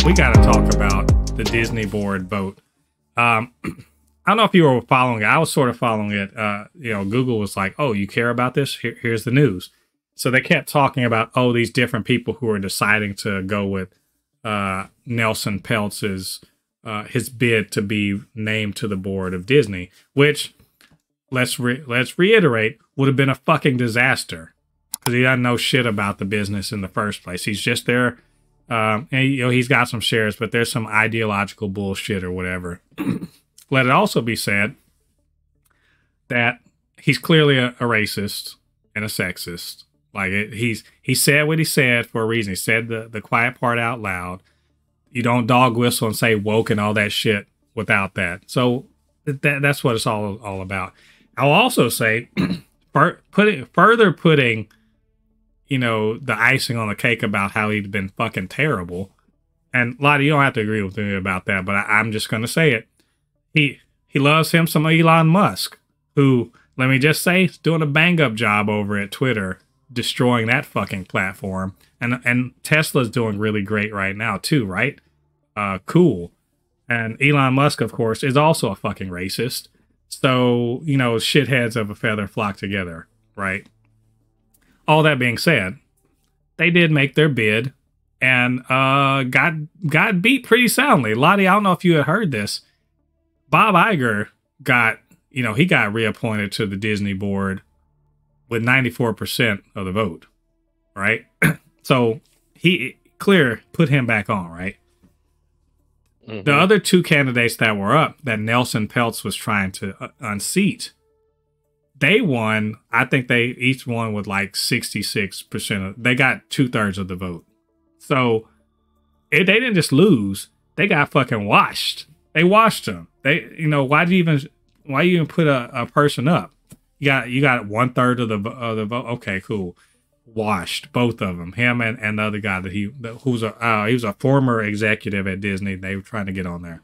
we got to talk about the Disney board vote. I don't know if you were following it. I was sort of following it. Google was like, "Oh, you care about this? Here's the news." So they kept talking about, these different people who are deciding to go with Nelson Peltz's his bid to be named to the board of Disney, which let's reiterate would have been a fucking disaster because he doesn't know shit about the business in the first place. He's just there. And, he's got some shares, but there's some ideological bullshit or whatever. Let it also be said that he's clearly a racist and a sexist. Like he said what he said for a reason. He said the quiet part out loud. You don't dog whistle and say woke and all that shit without that. So that's what it's all about. I'll also say, further putting, the icing on the cake about how he'd been fucking terrible. And Ladi, you don't have to agree with me about that, but I'm just going to say it. He loves him some Elon Musk, who, let me just say, is doing a bang-up job over at Twitter, destroying that fucking platform. And Tesla's doing really great right now, too, right? Cool. And Elon Musk, of course, is also a fucking racist. So, shitheads of a feather flock together, right? All that being said, they did make their bid and got beat pretty soundly. Ladi, I don't know if you had heard this. Bob Iger got reappointed to the Disney board with 94% of the vote, right? So put him back on, right? Mm-hmm. The other two candidates that were up that Nelson Peltz was trying to unseat, they won. I think they each won with like 66%. They got 2/3 of the vote. So they didn't just lose; they got fucking washed. They washed them. Why you even put a person up? You got 1/3 of the vote. Okay, cool. Washed both of them. Him and the other guy he was a former executive at Disney. They were trying to get on there.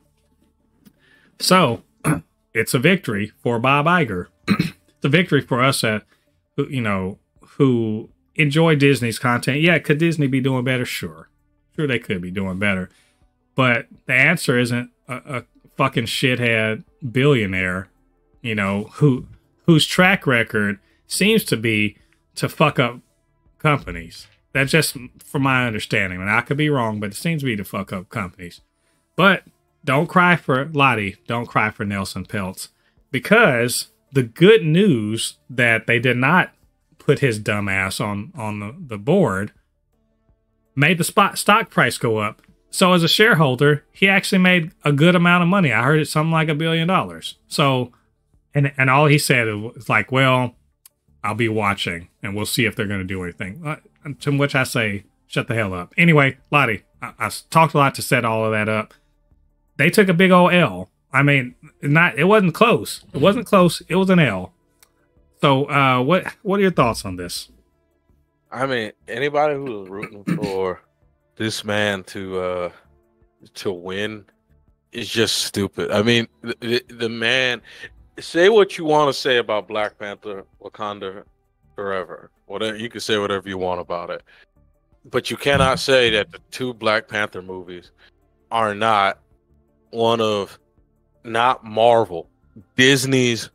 So it's a victory for Bob Iger. It's a victory for us who enjoy Disney's content. Yeah, could Disney be doing better? Sure they could be doing better. But the answer isn't a fucking shithead billionaire, whose track record seems to be to fuck up companies. That's just from my understanding. And I could be wrong, but it seems to be to fuck up companies. But don't cry for Ladi. Don't cry for Nelson Peltz. Because the good news that they did not put his dumb ass on the board made the stock price go up. So as a shareholder, he actually made a good amount of money. I heard it's something like $1 billion. So, and all he said was like, well, I'll be watching and we'll see if they're going to do anything. To which I say, shut the hell up. Anyway, Ladi, I talked a lot to set all of that up. They took a big old L. I mean, it wasn't close. It wasn't close. It was an L. So, what are your thoughts on this? I mean, anybody who was rooting for this man to win is just stupid. I mean, the man. Say what you want to say about Black Panther, Wakanda Forever. Whatever, you can say whatever you want about it, but you cannot say that the two Black Panther movies are not Marvel, Disney's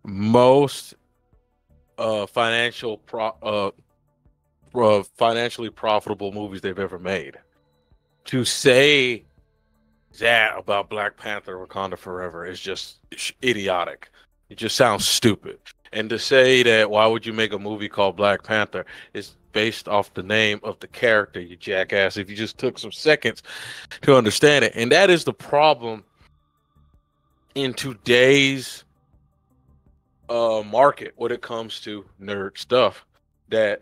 most financially profitable movies they've ever made. To say that about Black Panther Wakanda Forever is just idiotic. It just sounds stupid. And to say that why would you make a movie called Black Panther is based off the name of the character, you jackass, if you just took some seconds to understand it. And that is the problem in today's market when it comes to nerd stuff, that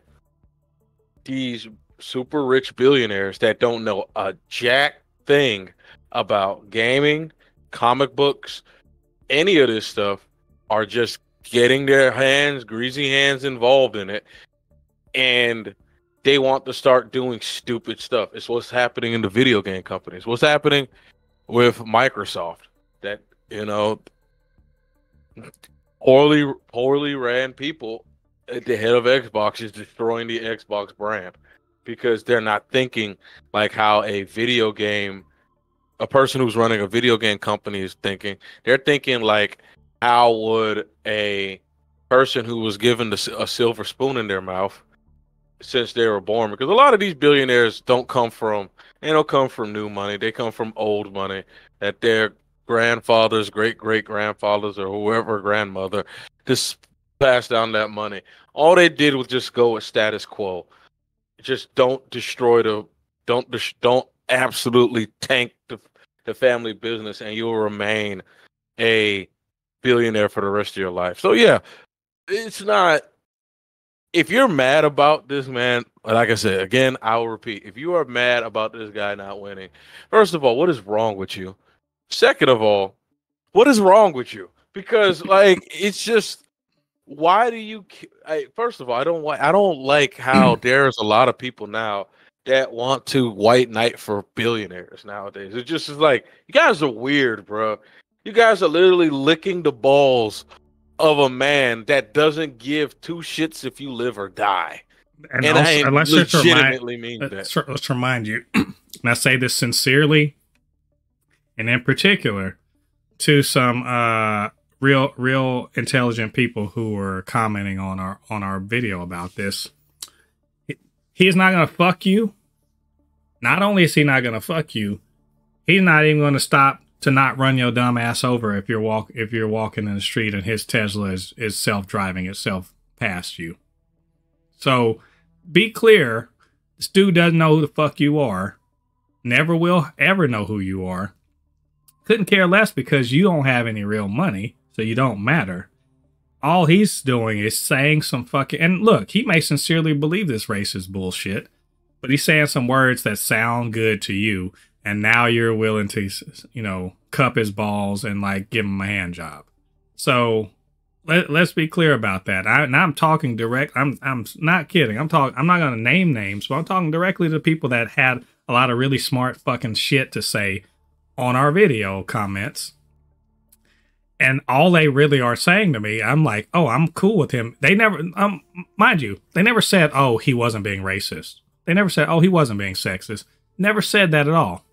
these super rich billionaires that don't know a jack thing about gaming, comic books, any of this stuff are just getting their greasy hands involved in it, and they want to start doing stupid stuff. It's what's happening in the video game companies. What's happening with Microsoft, that poorly ran people at the head of Xbox is destroying the Xbox brand because they're not thinking like how a person who's running a video game company is thinking. They're thinking like, how would a person who was given a silver spoon in their mouth since they were born? Because a lot of these billionaires they don't come from new money. They come from old money that their grandfathers, great grandfathers, or whoever grandmother just passed down that money. All they did was just go with status quo. Just don't destroy don't absolutely tank the family business, and you'll remain a billionaire for the rest of your life. So yeah, it's not. If you're mad about this, man, like I said, again, I'll repeat. If you are mad about this guy not winning, first of all, what is wrong with you? Second of all, what is wrong with you? Because like it's just, why do you? First of all, I don't like how there's a lot of people now that want to white knight for billionaires nowadays. It just is like, you guys are weird, bro. You guys are literally licking the balls of a man that doesn't give two shits if you live or die. And also, I legitimately mean that. Let's remind you, and I say this sincerely, and in particular, to some real intelligent people who were commenting on our video about this. He's not gonna fuck you. Not only is he not gonna fuck you, he's not even gonna stop to not run your dumb ass over if you're walking in the street and his Tesla is self-driving itself past you. So be clear, this dude doesn't know who the fuck you are. Never will ever know who you are. Couldn't care less because you don't have any real money, so you don't matter. All he's doing is saying some fucking, and look, he may sincerely believe this racist bullshit, but he's saying some words that sound good to you. And now you're willing to, cup his balls and like give him a hand job. So let's be clear about that. I'm talking direct. I'm not kidding. I'm not going to name names, but I'm talking directly to people that had a lot of really smart fucking shit to say on our video comments. And all they really are saying to me, I'm like, oh, I'm cool with him. They never, mind you, they never said, oh, he wasn't being racist. They never said, oh, he wasn't being sexist. Never said that at all.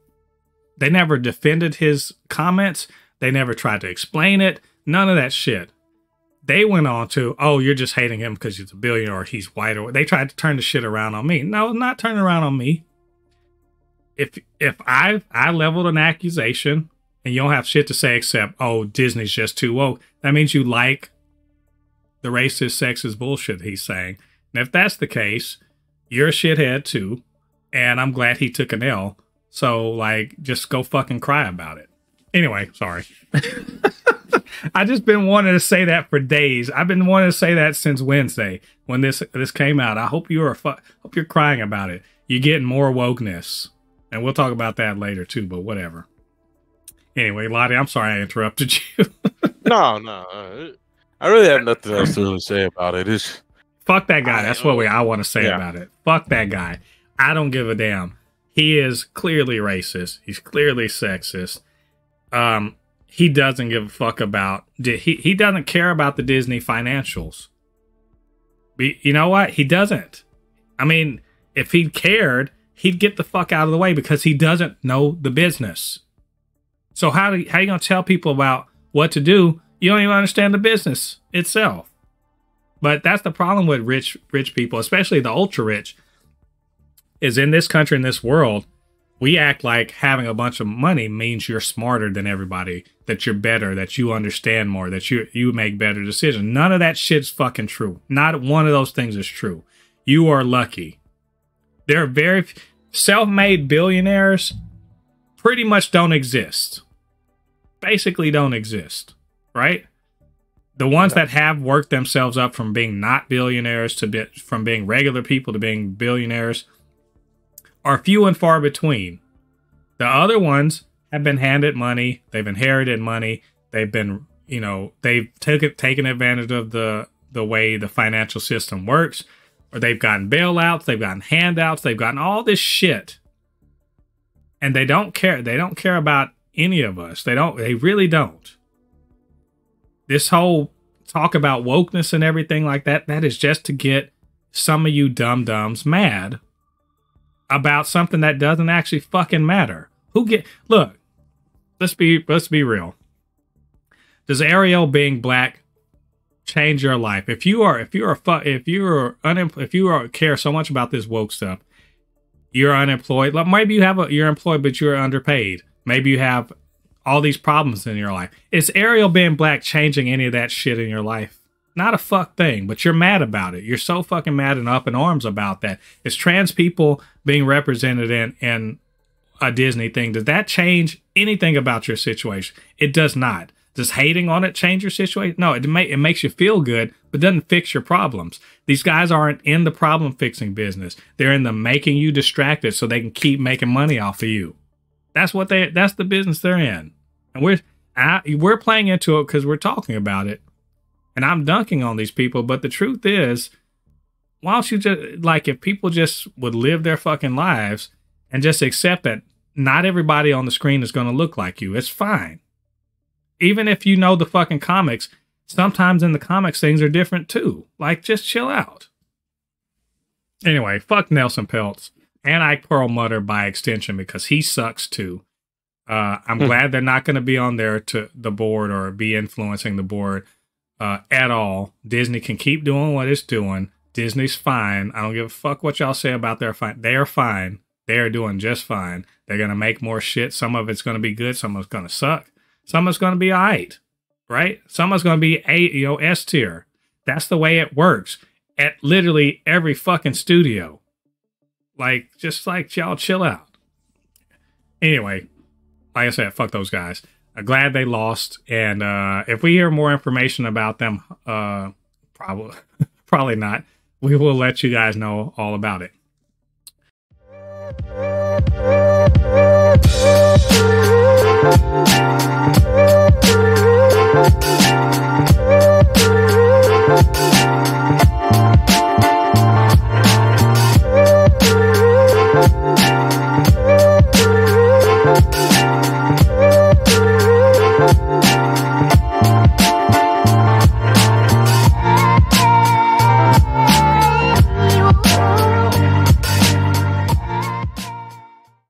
They never defended his comments. They never tried to explain it. None of that shit. They went on to, oh, you're just hating him because he's a billionaire or he's white. Or they tried to turn the shit around on me. No, not turning around on me. If I leveled an accusation and you don't have shit to say except, oh, Disney's just too woke, that means you like the racist, sexist bullshit he's saying. And if that's the case, you're a shithead too. And I'm glad he took an L. So, like, just go fucking cry about it. Anyway, sorry. I just been wanting to say that for days. I've been wanting to say that since Wednesday when this came out. I hope you're crying about it. You're getting more wokeness. And we'll talk about that later too, but whatever. Anyway, Ladi, I'm sorry I interrupted you. No. I really have nothing else to really say about it. Fuck that guy. That's what I want to say about it. Fuck that guy. I don't give a damn. He is clearly racist. He's clearly sexist. He doesn't give a fuck about... He doesn't care about the Disney financials. You know what? He doesn't. I mean, if he cared, he'd get the fuck out of the way because he doesn't know the business. So how you going to tell people about what to do? You don't even understand the business itself. But that's the problem with rich people, especially the ultra rich. Is in this country, in this world, we act like having a bunch of money means you're smarter than everybody, that you're better, that you understand more, that you make better decisions. None of that shit's fucking true. Not one of those things is true. You are lucky. There are very self-made billionaires pretty much don't exist. Basically don't exist, right? The ones that have worked themselves up from being not billionaires from being regular people to being billionaires are few and far between. The other ones have been handed money. They've inherited money. They've been, they've taken advantage of the way the financial system works, or they've gotten bailouts. They've gotten handouts. They've gotten all this shit. And they don't care. They don't care about any of us. They really don't. This whole talk about wokeness and everything like that, that is just to get some of you dum-dums mad about something that doesn't actually fucking matter. Look, let's be real. Does Ariel being black change your life? If you care so much about this woke stuff, you're unemployed. Like maybe you're employed, but you're underpaid. Maybe you have all these problems in your life. Is Ariel being black changing any of that shit in your life? Not a fuck thing, but you're mad about it. You're so fucking mad and up in arms about that. Is trans people being represented in a Disney thing, does that change anything about your situation? It does not. Does hating on it change your situation? No, it makes you feel good, but doesn't fix your problems. These guys aren't in the problem fixing business. They're in the making you distracted so they can keep making money off of you. That's the business they're in. And we're playing into it because we're talking about it. And I'm dunking on these people, but the truth is, why don't you just, like, if people just would live their fucking lives and just accept that not everybody on the screen is going to look like you. It's fine. Even if you know the fucking comics, sometimes in the comics things are different too. Like, just chill out. Anyway, fuck Nelson Peltz. And Ike Perlmutter by extension, because he sucks too. I'm glad they're not going to be on there to the board or be influencing the board at all. Disney can keep doing what it's doing. Disney's fine. I don't give a fuck what y'all say about their fine. They are fine. They are doing just fine. They're going to make more shit. Some of it's going to be good. Some of it's going to suck. Some of it's going to be all right. Right? Some of it's going to be S tier. That's the way it works at literally every fucking studio. Like, just like, y'all chill out. Anyway, like I said, fuck those guys. I'm glad they lost. And if we hear more information about them, probably not, we will let you guys know all about it.